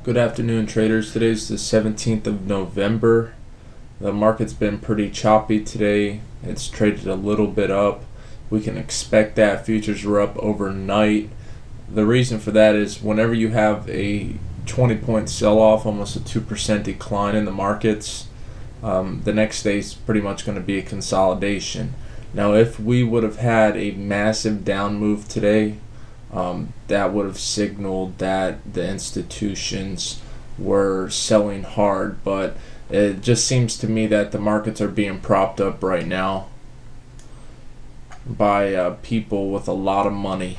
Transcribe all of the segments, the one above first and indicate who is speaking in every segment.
Speaker 1: Good afternoon, traders. Today's the 17th of November. The market's been pretty choppy today. It's traded a little bit up. We can expect that. Futures were up overnight. The reason for that is whenever you have a 20-point sell-off, almost a 2% decline in the markets, the next day is pretty much going to be a consolidation. Now, if we would have had a massive down move today, that would have signaled that the institutions were selling hard, but it just seems to me that the markets are being propped up right now by people with a lot of money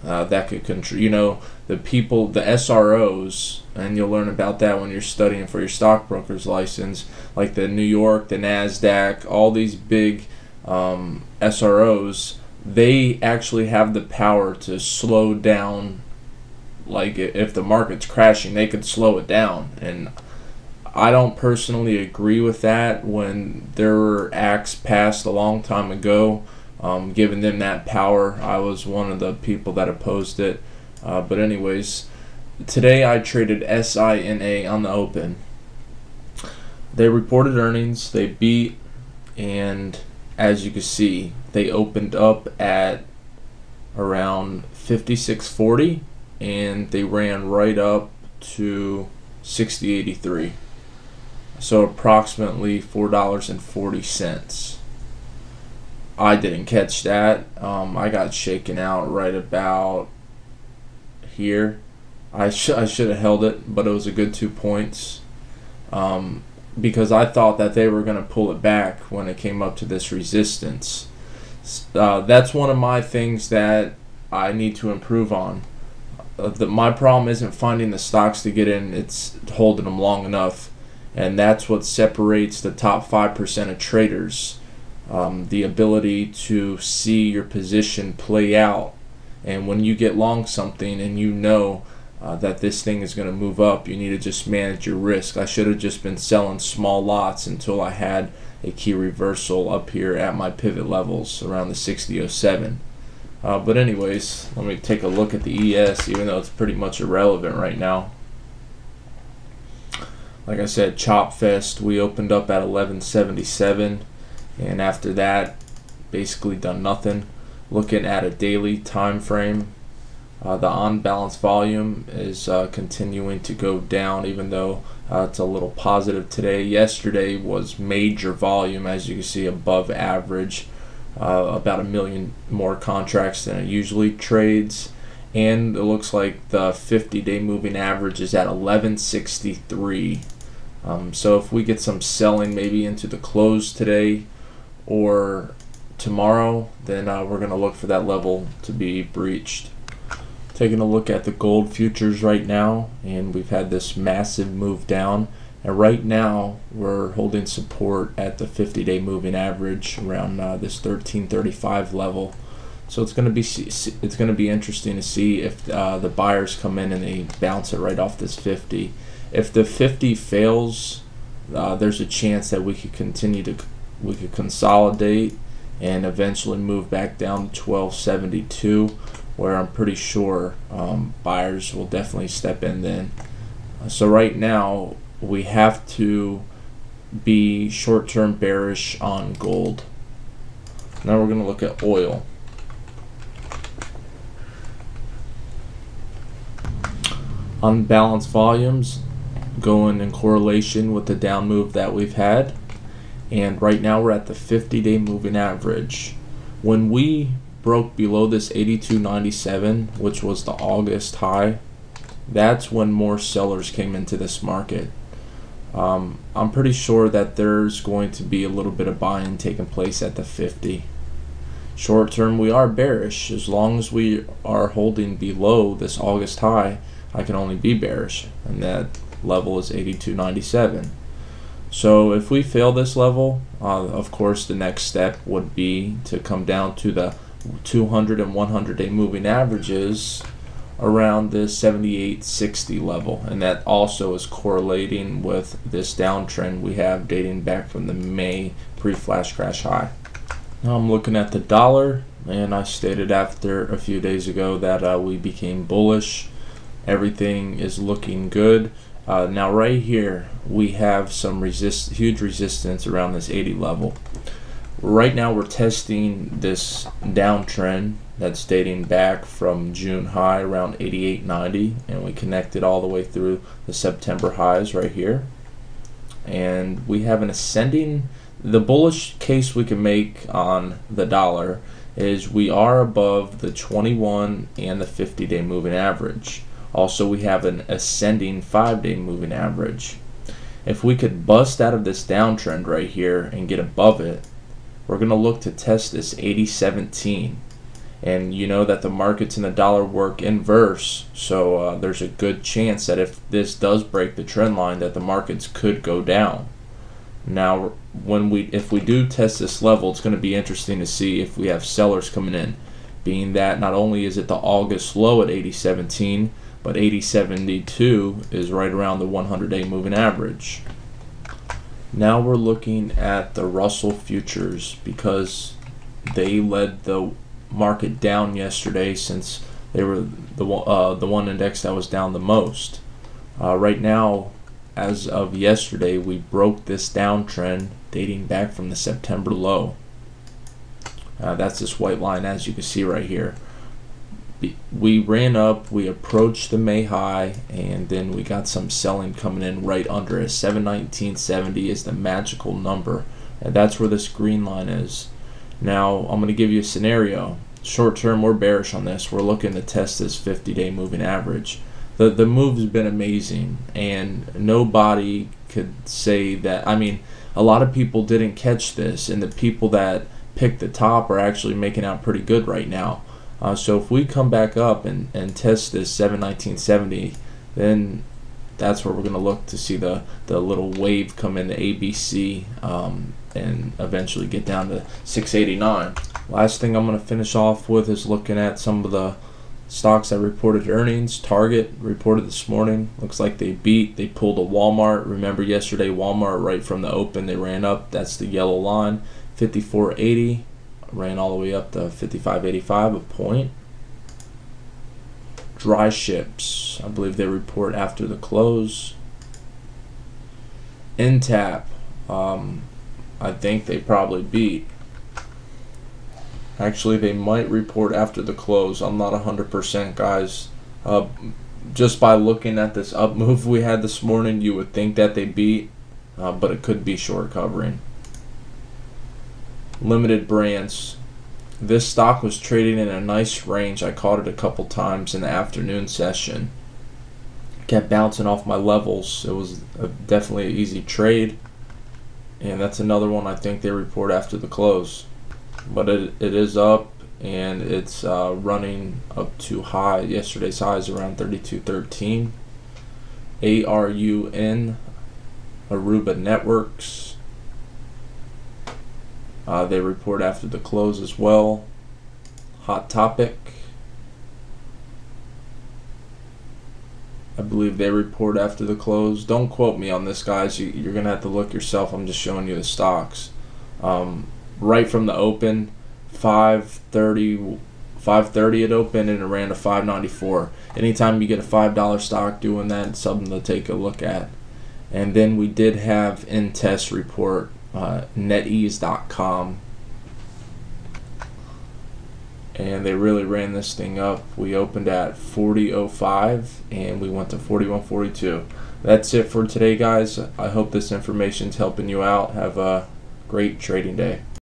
Speaker 1: that could control. The people, the SROs, and you'll learn about that when you're studying for your stockbroker's license, like the New York, the NASDAQ, all these big SROs. They actually have the power to slow down. Like if the market's crashing, they could slow it down. And I don't personally agree with that when there were acts passed a long time ago giving them that power. I was one of the people that opposed it. But anyways, today I traded SINA on the open. They reported earnings, they beat, and as you can see, they opened up at around 56.40 and they ran right up to 60.83. So approximately $4.40. I didn't catch that. I got shaken out right about here. I should have held it, but it was a good 2 points. Because I thought that they were going to pull it back when it came up to this resistance. That's one of my things that I need to improve on. My problem isn't finding the stocks to get in, it's holding them long enough. And that's what separates the top 5% of traders. The ability to see your position play out. And when you get long something and you know that this thing is going to move up, you need to just manage your risk. I should have just been selling small lots until I had a key reversal up here at my pivot levels around the 60.07. But anyways, let me take a look at the ES, even though it's pretty much irrelevant right now. Like I said, Chop Fest, we opened up at 11.77, and after that, basically done nothing. Looking at a daily time frame, the on-balance volume is continuing to go down, even though it's a little positive today. Yesterday was major volume, as you can see, above average, about 1 million more contracts than it usually trades. And it looks like the 50-day moving average is at 1163. So if we get some selling maybe into the close today or tomorrow, then we're going to look for that level to be breached. Taking a look at the gold futures right now, and we've had this massive move down, and right now we're holding support at the 50-day moving average around this 1335 level. So it's going to be interesting to see if the buyers come in and they bounce it right off this 50. If the 50 fails, there's a chance that we could consolidate and eventually move back down to 1272, where I'm pretty sure buyers will definitely step in then. So right now we have to be short-term bearish on gold. Now we're going to look at oil. Unbalanced volumes going in correlation with the down move that we've had, and right now we're at the 50-day moving average. When we broke below this 82.97, which was the August high, that's when more sellers came into this market. I'm pretty sure that there's going to be a little bit of buying taking place at the 50. Short term, we are bearish. As long as we are holding below this August high, I can only be bearish, and that level is 82.97. So if we fail this level, of course the next step would be to come down to the 200 and 100-day moving averages around the 78.60 level, and that also is correlating with this downtrend we have dating back from the May pre-flash crash high. Now I'm looking at the dollar, and I stated after a few days ago that we became bullish. Everything is looking good. Now right here we have some huge resistance around this 80 level. Right now we're testing this downtrend that's dating back from June high around 88.90, and we connected all the way through the September highs right here. And we have an ascending. The bullish case we can make on the dollar is we are above the 21 and the 50-day moving average. Also, we have an ascending 5-day moving average. If we could bust out of this downtrend right here and get above it, we're going to look to test this 80.17. And you know that the markets and the dollar work inverse, so there's a good chance that if this does break the trend line, that the markets could go down. Now, if we do test this level, it's going to be interesting to see if we have sellers coming in, being that not only is it the August low at 80.17, but 80.72 is right around the 100-day moving average. Now we're looking at the Russell futures because they led the market down yesterday, since they were the one index that was down the most. Right now, as of yesterday, we broke this downtrend dating back from the September low. That's this white line, as you can see right here. We ran up, we approached the May high, and then we got some selling coming in right under it. 719.70 is the magical number, and that's where this green line is. Now, I'm going to give you a scenario. Short term, we're bearish on this. We're looking to test this 50-day moving average. The move's been amazing, and nobody could say that. I mean, a lot of people didn't catch this, and the people that picked the top are actually making out pretty good right now. So if we come back up and test this 719.70, then that's where we're going to look to see the little wave come in the ABC and eventually get down to 689. Last thing I'm going to finish off with is looking at some of the stocks that reported earnings. Target reported this morning. Looks like they pulled a Walmart. Remember yesterday, Walmart right from the open, they ran up. That's the yellow line. 54.80. Ran all the way up to 55.85, a point. Dry ships, I believe they report after the close. Intapp, I think they probably beat. Actually, they might report after the close. I'm not 100%, guys. Just by looking at this up move we had this morning, you would think that they beat, but it could be short covering. Limited Brands. This stock was trading in a nice range. I caught it a couple times in the afternoon session. Kept bouncing off my levels. It was definitely an easy trade. And that's another one I think they report after the close. But it is up, and it's running up to high. Yesterday's high is around 32.13. ARUN, Aruba Networks. They report after the close as well. Hot Topic, I believe they report after the close. Don't quote me on this, guys. You're going to have to look yourself. I'm just showing you the stocks. Right from the open, 5.30 it opened, and it ran to 5.94. Anytime you get a $5 stock doing that, it's something to take a look at. And then we did have InTest report. NetEase.com, and they really ran this thing up. We opened at 40.05 and we went to 41.42. That's it for today, guys. I hope this information is helping you out. Have a great trading day.